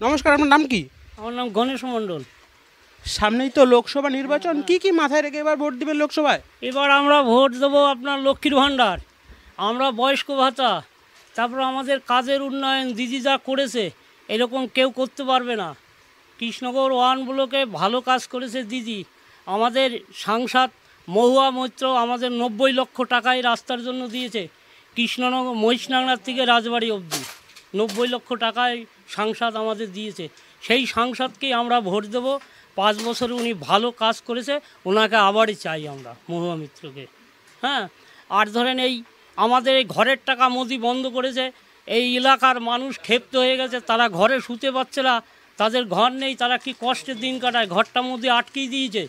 নমস্কার, আপনার নাম কি? আমার নাম গণেশ মণ্ডল। সামনেই তো লোকসভা নির্বাচন, কি কি মাথায় রেখে এবার ভোট দিবেন লোকসভায়? এবার আমরা ভোট দেবো আপনার লক্ষ্মীর ভাণ্ডার, আমরা বয়স্ক ভাতা, তারপর আমাদের কাজের উন্নয়ন দিদি যা করেছে এরকম কেউ করতে পারবে না। কৃষ্ণনগর 1 ব্লকে ভালো কাজ করেছে দিদি। আমাদের সাংসদ মহুয়া মৈত্র আমাদের 90 লক্ষ টাকায় রাস্তার জন্য দিয়েছে, কৃষ্ণনগর মহিষনাগর থেকে রাজবাড়ি অবধি 90 লক্ষ টাকায় সাংসদ আমাদের দিয়েছে। সেই সাংসদকেই আমরা ভোট দেব। 5 বছরে উনি ভালো কাজ করেছে, ওনাকে আবারই চাই আমরা, মহুয়া মিত্রকে। হ্যাঁ, আর ধরেন এই আমাদের এই ঘরের টাকা মোদি বন্ধ করেছে, এই এলাকার মানুষ ক্ষেপ্ত হয়ে গেছে, তারা ঘরে শুতে পারছে না, তাদের ঘর নেই, তারা কি কষ্টের দিন কাটায়, ঘরটা মোদি আটকেই দিয়েছে,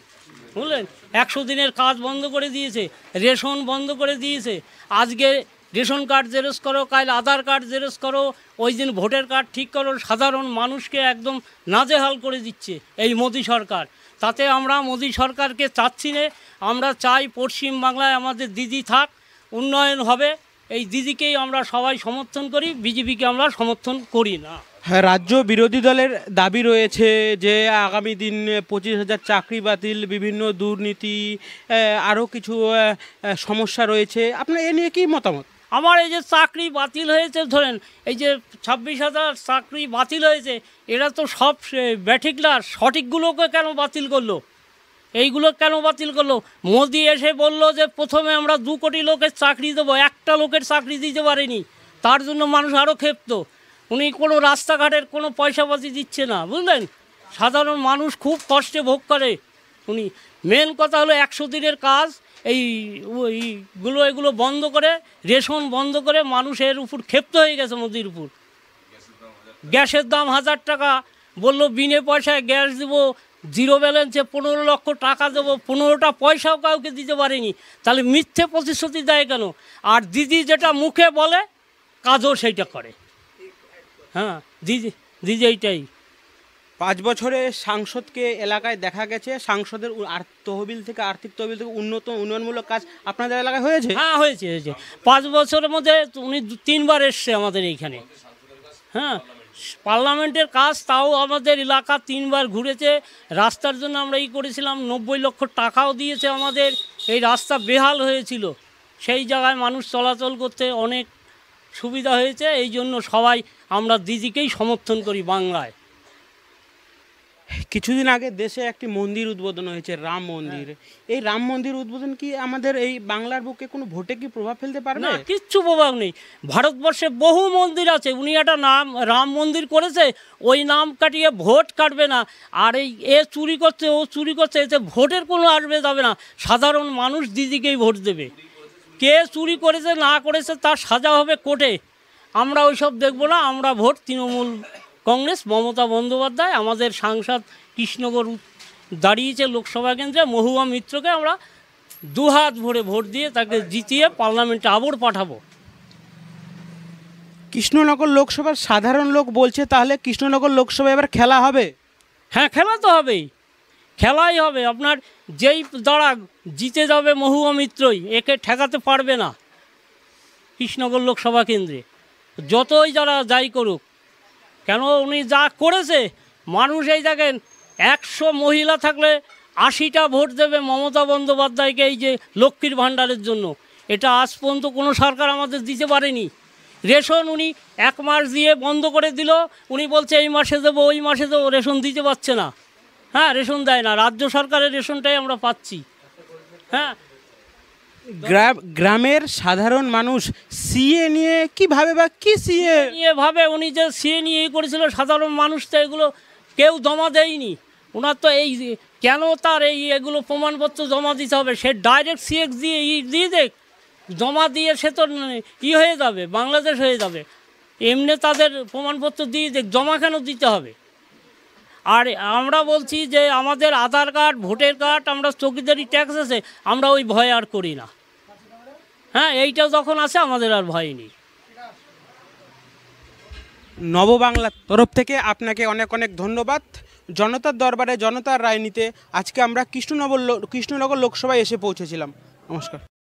বুঝলেন। 100 দিনের কাজ বন্ধ করে দিয়েছে, রেশন বন্ধ করে দিয়েছে। আজকে রেশন কার্ড জেরক্স করো, কাল আধার কার্ড জেরক্স করো, ওই দিন ভোটার কার্ড ঠিক করো, সাধারণ মানুষকে একদম নাজেহাল করে দিচ্ছে এই মোদি সরকার। তাতে আমরা মোদি সরকারকে চাচ্ছি না, আমরা চাই পশ্চিম বাংলায় আমাদের দিদি থাক, উন্নয়ন হবে। এই দিদিকেই আমরা সবাই সমর্থন করি, বিজেপিকে আমরা সমর্থন করি না। হ্যাঁ, রাজ্য বিরোধী দলের দাবি রয়েছে যে আগামী দিন 25,000 চাকরি বাতিল, বিভিন্ন দুর্নীতি, আরও কিছু সমস্যা রয়েছে। আপনার এ নিয়ে কী মতামত? আমার এই যে চাকরি বাতিল হয়েছে, ধরেন এই যে 26,000 চাকরি বাতিল হয়েছে, এরা তো সব ব্যাঠিকরা, সঠিকগুলোকে কেন বাতিল করলো? এইগুলো কেন বাতিল করলো? মোদি এসে বলল যে প্রথমে আমরা 2 কোটি লোকের চাকরি দেবো, একটা লোকের চাকরি দিতে পারেনি, তার জন্য মানুষ আরও ক্ষেপ্ত। উনি কোনো রাস্তাঘাটের কোনো পয়সাপাতি দিচ্ছে না, বুঝলেন। সাধারণ মানুষ খুব কষ্টে ভোগ করে উনি। মেন কথা হলো 100 দিনের কাজ, এগুলো বন্ধ করে, রেশন বন্ধ করে মানুষের উপর ক্ষেপ্ত হয়ে গেছে মোদির উপর। গ্যাসের দাম 1000 টাকা, বললো বিনে পয়সায় গ্যাস দেবো, জিরো ব্যালেন্সে 15 লক্ষ টাকা দেবো, 15টা পয়সাও কাউকে দিতে পারেনি। তাহলে মিথ্যে প্রতিশ্রুতি দেয় কেন? আর দিদি যেটা মুখে বলে কাজও সেইটা করে। হ্যাঁ, দিদি এইটাই। 5 বছরে সাংসদকে এলাকায় দেখা গেছে, সাংসদের তহবিল থেকে, আর্থিক তহবিল থেকে উন্নয়নমূলক কাজ আপনাদের এলাকায় হয়েছে? হ্যাঁ, হয়েছে। 5 বছরের মধ্যে উনি 3 বার এসছে আমাদের এইখানে। হ্যাঁ, পার্লামেন্টের কাজ তাও আমাদের এলাকা 3 বার ঘুরেছে। রাস্তার জন্য আমরা করেছিলাম, 90 লক্ষ টাকাও দিয়েছে আমাদের। এই রাস্তা বেহাল হয়েছিল, সেই জায়গায় মানুষ চলাচল করতে অনেক সুবিধা হয়েছে। এই জন্য সবাই আমরা দিদিকেই সমর্থন করি বাংলায়। কিছুদিন আগে দেশে একটি মন্দির উদ্বোধন হয়েছে, রাম মন্দির। এই রাম মন্দির উদ্বোধন কি আমাদের এই বাংলার বুকে কোনো ভোটে কি প্রভাব ফেলতে পারবে? না, কিচ্ছু প্রভাব নেই। ভারতবর্ষে বহু মন্দির আছে, উনি একটা নাম রাম মন্দির করেছে, ওই নাম কাটিয়ে ভোট কাটবে না। আর এ চুরি করছে, ও চুরি করছে, এতে ভোটের কোনো আসবে যাবে না। সাধারণ মানুষ দিদিকেই ভোট দেবে। কে চুরি করেছে না করেছে তার সাজা হবে কোর্টে। আমরা ওইসব দেখবো না। আমরা ভোট তৃণমূল কংগ্রেস, মমতা বন্দ্যোপাধ্যায়। আমাদের সাংসদ কৃষ্ণনগর দাঁড়িয়েছে লোকসভা কেন্দ্রে, মহুয়া মিত্রকে আমরা 2 হাত ভরে ভোট দিয়ে তাকে জিতিয়ে পার্লামেন্টে আবার পাঠাবো। কৃষ্ণনগর লোকসভার সাধারণ লোক বলছে তাহলে কৃষ্ণনগর লোকসভা এবার খেলা হবে? হ্যাঁ, খেলা তো হবেই, খেলাই হবে। আপনার যেই দ্বারা জিতে যাবে মহুয়া মিত্রই, একে ঠেকাতে পারবে না কৃষ্ণনগর লোকসভা কেন্দ্রে, যতই যারা যাই করুক। কেন, উনি যা করেছে মানুষ, এই দেখেন 100 মহিলা থাকলে 80টা ভোট দেবে মমতা বন্দ্যোপাধ্যায়কে এই যে লক্ষ্মীর ভাণ্ডারের জন্য। এটা আজ পর্যন্ত কোনো সরকার আমাদের দিতে পারেনি। রেশন উনি 1 মাস দিয়ে বন্ধ করে দিল, উনি বলছে এই মাসে দেবো, ওই মাসে দেবো, রেশন দিতে পারছে না। হ্যাঁ, রেশন দেয় না, রাজ্য সরকারের রেশনটাই আমরা পাচ্ছি। হ্যাঁ, গ্রামের সাধারণ মানুষ সিএ নিয়ে কি ভাবে, বা কি সিএ নিয়ে ভাবে? উনি যে সিএ নিয়ে করেছিল, সাধারণ মানুষ তো এগুলো কেউ জমা দেয়নি। ওনার তো এই কেন তার এগুলো প্রমাণপত্র জমা দিতে হবে? সে ডাইরেক্ট সিএ দিয়ে দেখ, জমা দিয়ে সে তো হয়ে যাবে, বাংলাদেশ হয়ে যাবে। এমনি তাদের প্রমাণপত্র দিয়ে দেখ, জমা কেন দিতে হবে? আর আমরা বলছি যে আমাদের আধার কার্ড, ভোটার কার্ড, আমরা চৌকিদারি ট্যাক্স আছে, আমরা ওই ভয় আর করি না। হ্যাঁ, এইটাও যখন আছে আমাদের আর ভয় নেই। নববাংলার তরফ থেকে আপনাকে অনেক অনেক ধন্যবাদ। জনতার দরবারে জনতার রায় নিতে আজকে আমরা কৃষ্ণনগর লোকসভায় এসে পৌঁছেছিলাম। নমস্কার।